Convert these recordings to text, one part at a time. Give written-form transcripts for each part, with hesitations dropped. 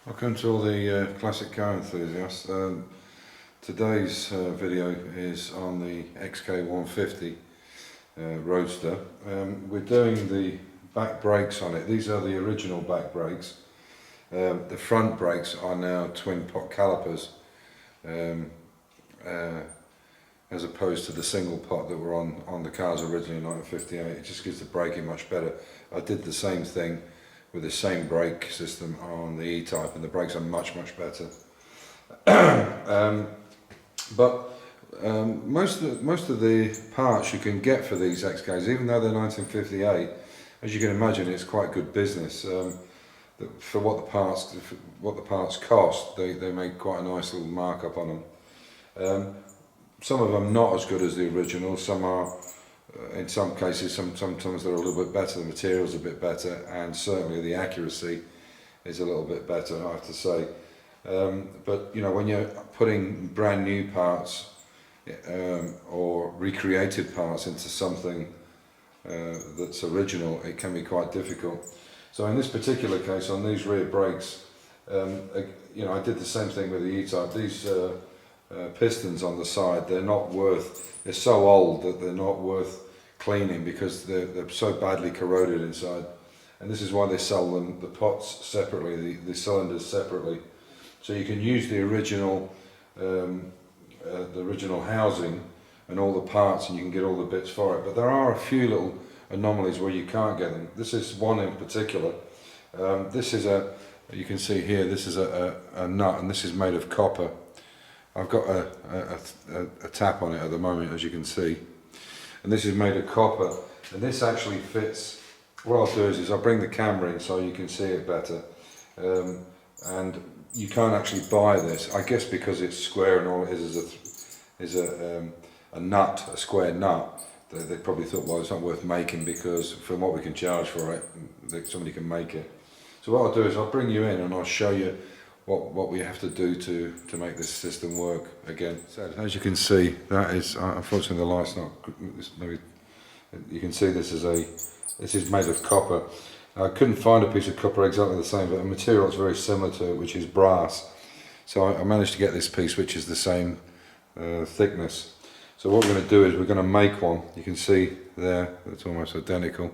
Welcome to all the classic car enthusiasts. Today's video is on the XK150 Roadster. We're doing the back brakes on it. These are the original back brakes. The front brakes are now twin pot calipers, as opposed to the single pot that were on the cars originally in 1958. It just gives the braking much better. I did the same thing with the same brake system on the E-Type, and the brakes are much better. Most of the parts you can get for these XKs, even though they're 1958, as you can imagine, it's quite good business. For what the parts cost, they make quite a nice little markup on them. Some of them not as good as the original. Some are. In some cases, sometimes they're a little bit better, the material's a bit better, and certainly the accuracy is a little bit better, I have to say. But you know, when you're putting brand new parts or recreated parts into something that's original, it can be quite difficult. So in this particular case, on these rear brakes, you know, I did the same thing with the E-Type. These pistons on the side, they're so old that they're not worth cleaning because they're so badly corroded inside, and this is why they sell them, the pots separately, the cylinders separately, so you can use the original housing and all the parts, and you can get all the bits for it. But there are a few little anomalies where you can't get them. This is one in particular. This is you can see here, this is a nut, and this is made of copper. I've got a tap on it at the moment, as you can see, and this is made of copper, and this actually fits. What I'll do is I'll bring the camera in so you can see it better, and you can't actually buy this, I guess, because it's square and all it is a nut, a square nut. They probably thought, well, it's not worth making because from what we can charge for it, somebody can make it. So what I'll do is I'll bring you in and I'll show you what we have to do to make this system work again. So as you can see, that is unfortunately the light's not. Maybe you can see this is made of copper. I couldn't find a piece of copper exactly the same, but a material that's very similar to it, which is brass. So I managed to get this piece, which is the same thickness. So what we're going to do is we're going to make one. You can see there, it's almost identical.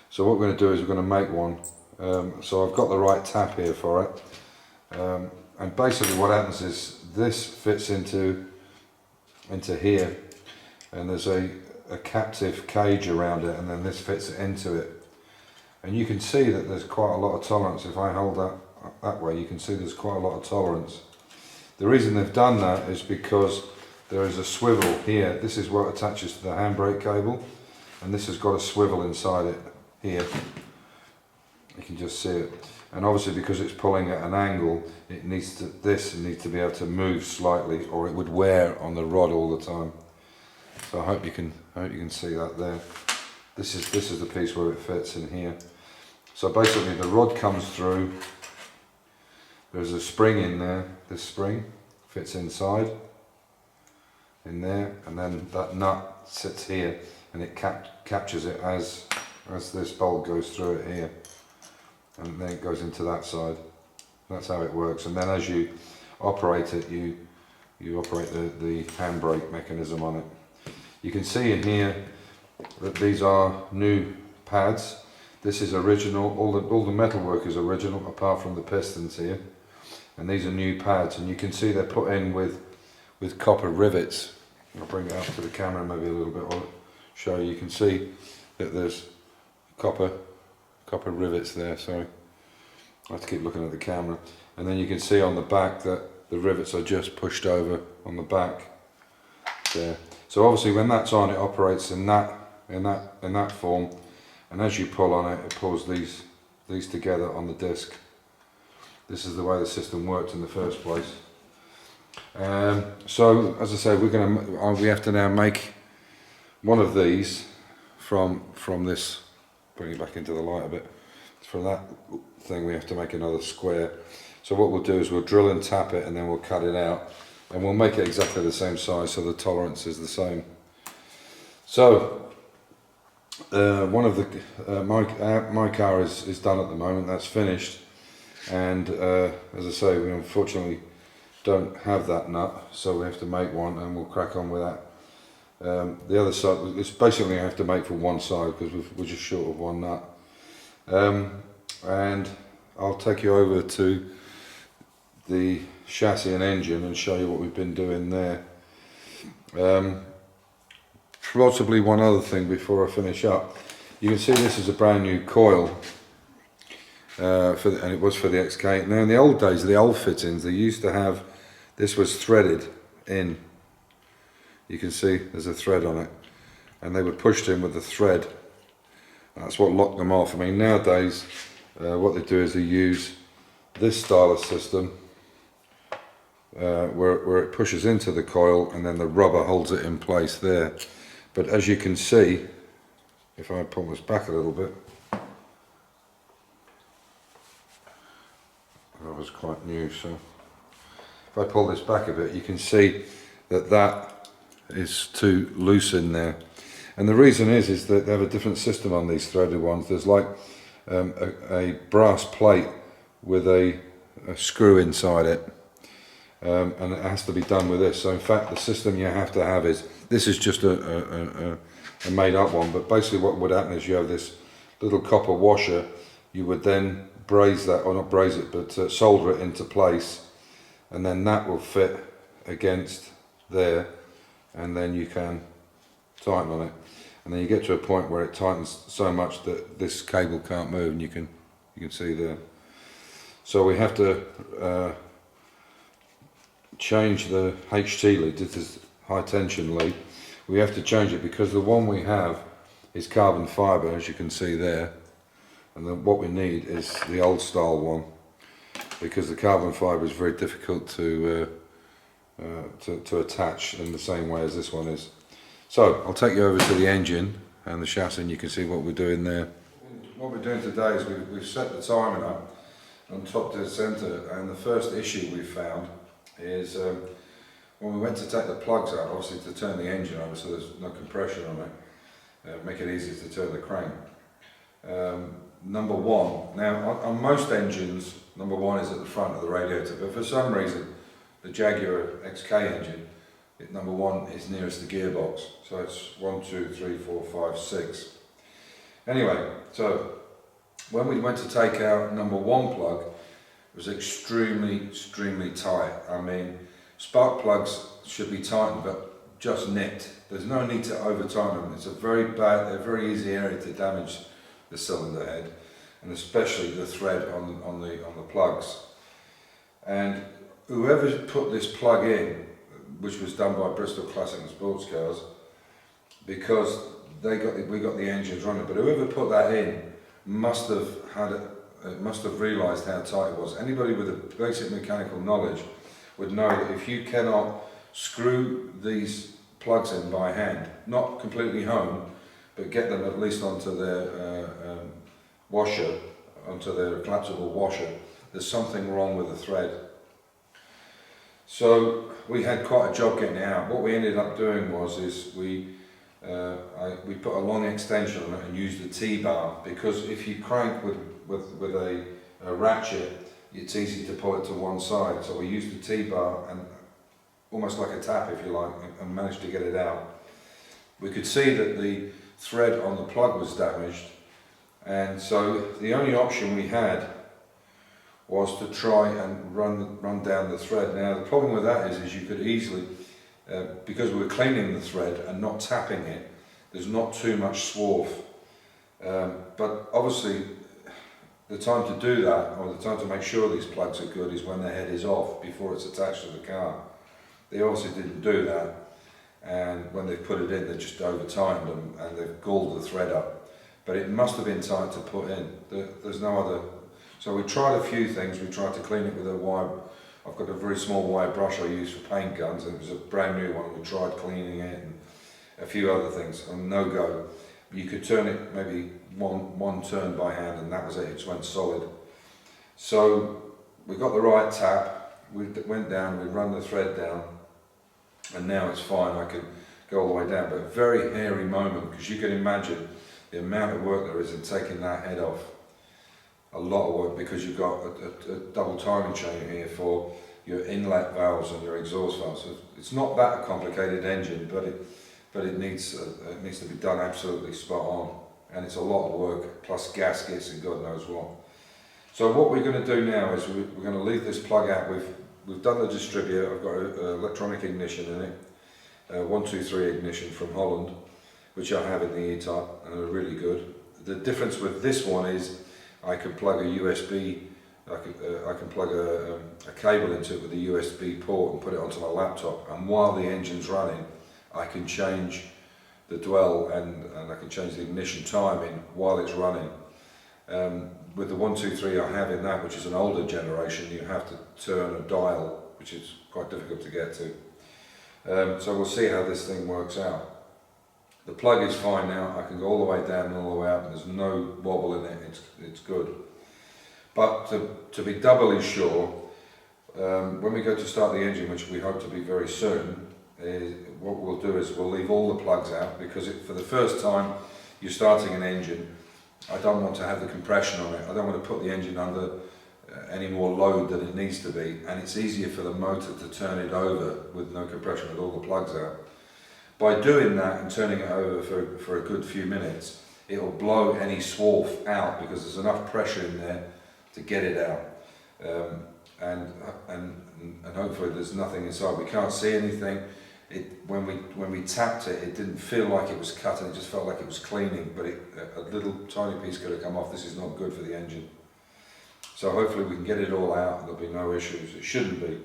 So what we're going to do is we're going to make one. So I've got the right tap here for it. And basically what happens is this fits into here, and there's a captive cage around it, and then this fits into it, and you can see that there's quite a lot of tolerance. If I hold that way, you can see there's quite a lot of tolerance. The reason they've done that is because there is a swivel here. This is what attaches to the handbrake cable, and this has got a swivel inside it here. You can just see it. And obviously, because it's pulling at an angle, this needs to be able to move slightly, or it would wear on the rod all the time. So I hope you can see that there. This is the piece where it fits in here. So basically, the rod comes through. There's a spring in there. This spring fits inside, in there, and then that nut sits here, and it captures it as this bolt goes through it here. And then it goes into that side. That's how it works. And then as you operate it, you operate the handbrake mechanism on it. You can see in here that these are new pads. This is original. All the metalwork is original, apart from the pistons here. And these are new pads, and you can see they're put in with copper rivets. I'll bring it up to the camera maybe a little bit. I'll show you. You can see that there's copper rivets there. Sorry, I have to keep looking at the camera. And then you can see on the back that the rivets are just pushed over on the back there. So obviously when that's on, it operates in that form, and as you pull on it, it pulls these together on the disc. This is the way the system worked in the first place. So as I say, we have to now make one of these from this. Bring it back into the light a bit. From that thing we have to make another square. So what we'll do is we'll drill and tap it, and then we'll cut it out, and we'll make it exactly the same size so the tolerance is the same. So one of the my car is done at the moment. That's finished, and as I say, we unfortunately don't have that nut, so we have to make one, and we'll crack on with that. The other side, it's basically I have to make for one side because we're just short of one nut. And I'll take you over to the chassis and engine and show you what we've been doing there. Possibly one other thing before I finish up. You can see this is a brand new coil, and it was for the XK. Now in the old days, the old fittings, they used to have, this was threaded in. You can see there's a thread on it, and they were pushed in with the thread. That's what locked them off. I mean, nowadays what they do is they use this style of system where it pushes into the coil and then the rubber holds it in place there. But as you can see, if I pull this back a little bit, that was quite new, so if I pull this back a bit, you can see that that is too loose in there. And the reason is that they have a different system on these threaded ones. There's like a brass plate with a screw inside it, and it has to be done with this. So in fact, the system you have to have is, this is just a made up one, but basically what would happen is you have this little copper washer. You would then braze that, or not braze it, but solder it into place, and then that will fit against there, and then you can tighten on it, and then you get to a point where it tightens so much that this cable can't move, and you can see there. So we have to change the HT lead. This is high tension lead. We have to change it because the one we have is carbon fibre, as you can see there, and then what we need is the old style one, because the carbon fibre is very difficult to attach in the same way as this one is. So I'll take you over to the engine and the chassis, and you can see what we're doing there. What we're doing today is we've set the timing up on top dead centre, and the first issue we found is when we went to take the plugs out, obviously to turn the engine over so there's no compression on it, make it easy to turn the crank. Number one, now on most engines, number one is at the front of the radiator, but for some reason the Jaguar XK engine, number one is nearest the gearbox, so it's 1, 2, 3, 4, 5, 6. Anyway, so when we went to take out number one plug, it was extremely tight. I mean, spark plugs should be tightened, but just nipped. There's no need to over tighten them. It's a very easy area to damage the cylinder head, and especially the thread on the plugs. And whoever put this plug in, which was done by Bristol Classic and Sports Cars, because we got the engines running, but whoever put that in must have realised how tight it was. Anybody with a basic mechanical knowledge would know that if you cannot screw these plugs in by hand, not completely home, but get them at least onto their washer, onto their collapsible washer, there's something wrong with the thread. So we had quite a job getting it out. What we ended up doing we put a long extension on it and used a T-bar, because if you crank with a ratchet, it's easy to pull it to one side. So we used the T-bar, and almost like a tap if you like, and managed to get it out. We could see that the thread on the plug was damaged, and so the only option we had was to try and run down the thread. Now the problem with that is you could easily, because we were cleaning the thread and not tapping it, there's not too much swarf. But obviously the time to do that, or the time to make sure these plugs are good, is when the head is off, before it's attached to the car. They obviously didn't do that, and when they put it in, they just over tightened them and they've galled the thread up. But it must have been tight to put in. There's no other. So we tried a few things. We tried to clean it with a wire. I've got a very small wire brush I use for paint guns, and it was a brand new one. We tried cleaning it and a few other things, and no go. You could turn it maybe one turn by hand, and that was it. It just went solid. So we got the right tap. We went down. We run the thread down, and now it's fine. I can go all the way down, but a very hairy moment, because you can imagine the amount of work there is in taking that head off. a lot of work, because you've got a double timing chain here for your inlet valves and your exhaust valves. So it's not that a complicated engine, but it needs to be done absolutely spot on, and it's a lot of work, plus gaskets and God knows what. So what we're going to do now is we're going to leave this plug out. We've done the distributor. I've got an electronic ignition in it, 123 ignition from Holland, which I have in the E-Type, and they're really good. The difference with this one is I can plug a USB, I can plug a cable into it with a USB port and put it onto my laptop, and while the engine's running I can change the dwell and I can change the ignition timing while it's running. With the 123 I have in that, which is an older generation, you have to turn a dial, which is quite difficult to get to. So we'll see how this thing works out. The plug is fine now. I can go all the way down and all the way up, and there's no wobble in it. It's good. But to be doubly sure, when we go to start the engine, which we hope to be very soon, what we'll do is we'll leave all the plugs out, because for the first time you're starting an engine, I don't want to have the compression on it. I don't want to put the engine under any more load than it needs to be, and it's easier for the motor to turn it over with no compression, with all the plugs out. By doing that and turning it over for a good few minutes, it'll blow any swarf out, because there's enough pressure in there to get it out. And hopefully there's nothing inside. We can't see anything. When we tapped it, it didn't feel like it was cutting, it just felt like it was cleaning, but a little tiny piece could have come off. This is not good for the engine. So hopefully we can get it all out and there'll be no issues. It shouldn't be.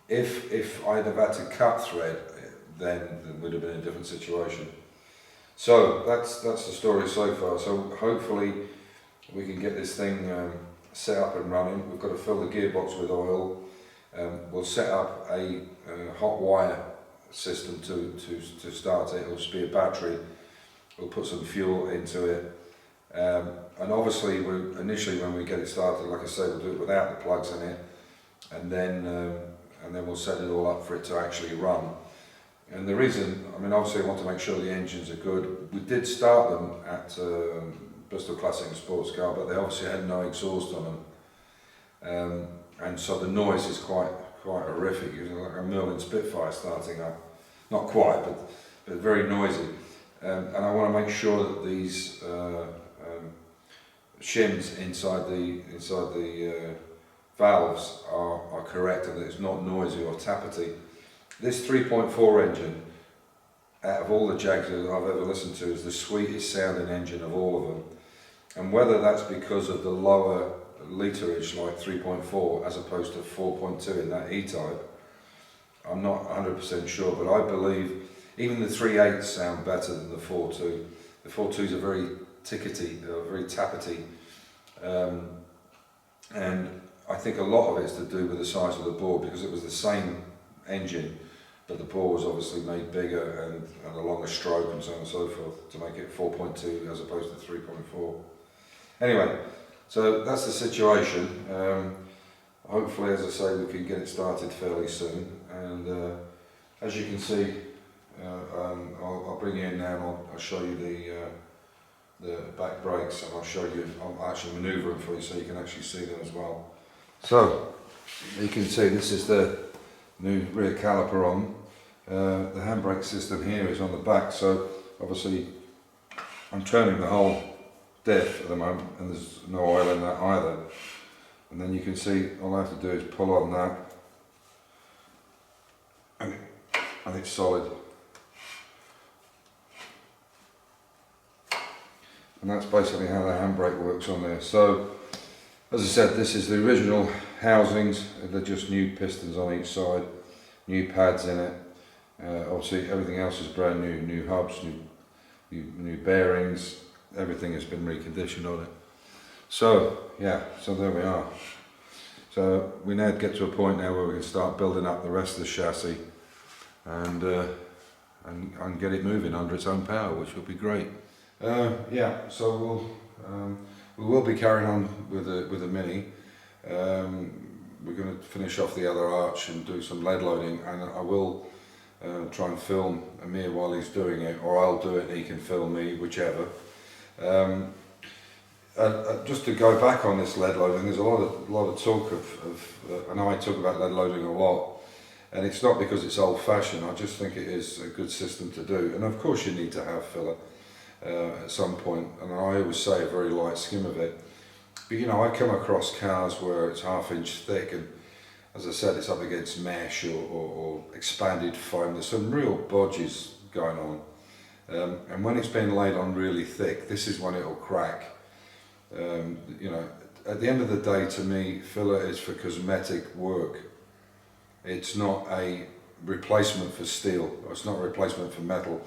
If I'd have had to cut thread, then it would have been a different situation. So that's the story so far. So hopefully we can get this thing set up and running. We've got to fill the gearbox with oil. We'll set up a hot wire system to start it. It'll just be a battery. We'll put some fuel into it. And obviously initially when we get it started, like I say, we'll do it without the plugs in it, and then we'll set it all up for it to actually run. And the reason, I mean, obviously I want to make sure the engines are good. We did start them at Bristol Classic and Sports Car, but they obviously had no exhaust on them. And so the noise is quite horrific. It's like a Merlin Spitfire starting up. Not quite, but very noisy. And I want to make sure that these shims inside the valves are correct, and that it's not noisy or tappety. This 3.4 engine, out of all the Jags that I've ever listened to, is the sweetest sounding engine of all of them. And whether that's because of the lower literage, like 3.4 as opposed to 4.2 in that E-Type, I'm not 100% sure, but I believe even the 3.8s sound better than the 4.2. The 4.2s are very tickety, very tappety, and I think a lot of it's to do with the size of the bore, because it was the same engine, but the bore was obviously made bigger and a longer stroke and so on and so forth to make it 4.2 as opposed to 3.4. Anyway, so that's the situation. Hopefully, as I say, we can get it started fairly soon, and as you can see, I'll bring you in now and I'll show you the back brakes, and I'll actually manoeuvre them for you so you can actually see them as well. So, you can see this is the new rear caliper on. The handbrake system here is on the back, so obviously I'm turning the whole diff at the moment, and there's no oil in that either. And then you can see all I have to do is pull on that, and it's solid. And that's basically how the handbrake works on there. So, as I said, this is the original housings. They're just new pistons on each side, new pads in it. Obviously everything else is brand new, new hubs, new bearings, everything has been reconditioned on it. So yeah, so there we are. So we now get to a point now where we can start building up the rest of the chassis and get it moving under its own power, which will be great. Yeah, so we will be carrying on with a Mini. We're going to finish off the other arch and do some lead loading, and I will try and film Amir while he's doing it, or I'll do it and he can film me, whichever. Just to go back on this lead loading, there's a lot of talk I know I talk about lead loading a lot, and it's not because it's old-fashioned. I just think it is a good system to do, and of course you need to have filler at some point, and I always say a very light skim of it. But you know, I come across cars where it's ½ inch thick, and as I said, it's up against mesh or expanded foam. There's some real bodges going on, and when it's been laid on really thick, this is when it'll crack. You know, at the end of the day, to me, filler is for cosmetic work. It's not a replacement for steel, or it's not a replacement for metal.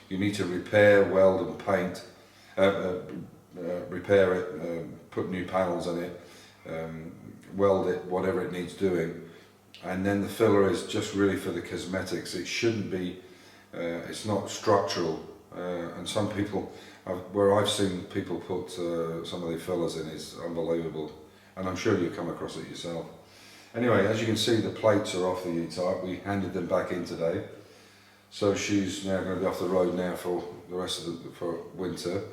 You need to repair, weld and paint, repair it, put new panels in it, weld it, whatever it needs doing. And then the filler is just really for the cosmetics. It shouldn't be, it's not structural. And some people, where I've seen people put some of the fillers in, is unbelievable, and I'm sure you've come across it yourself. Anyway, as you can see, the plates are off the E-Type. We handed them back in today, so she's now going to be off the road now for the rest of for winter,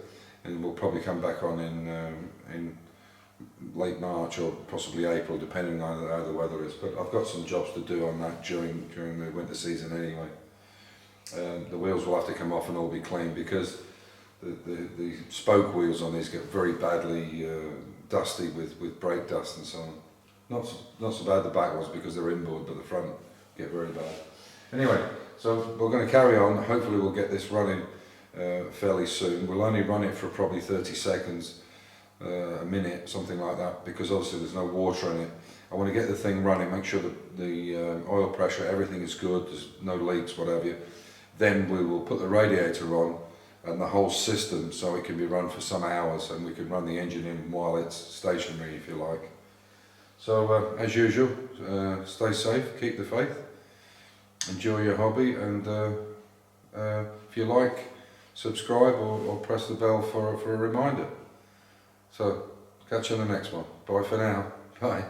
and we'll probably come back on in late March or possibly April, depending on how the weather is. But I've got some jobs to do on that during the winter season anyway. The wheels will have to come off and all be clean, because the spoke wheels on these get very badly dusty with brake dust and so on. Not so bad the back ones because they're inboard, but the front get very bad. Anyway, so we're going to carry on. Hopefully we'll get this running fairly soon. We'll only run it for probably 30 seconds, a minute, something like that, because obviously there's no water in it. I want to get the thing running, make sure that the oil pressure, everything is good, there's no leaks, what have you. Then we will put the radiator on and the whole system, so it can be run for some hours, and we can run the engine in while it's stationary, if you like. So as usual, stay safe, keep the faith, enjoy your hobby, and if you like, subscribe or press the bell for a reminder. So catch you on the next one. Bye for now. Bye.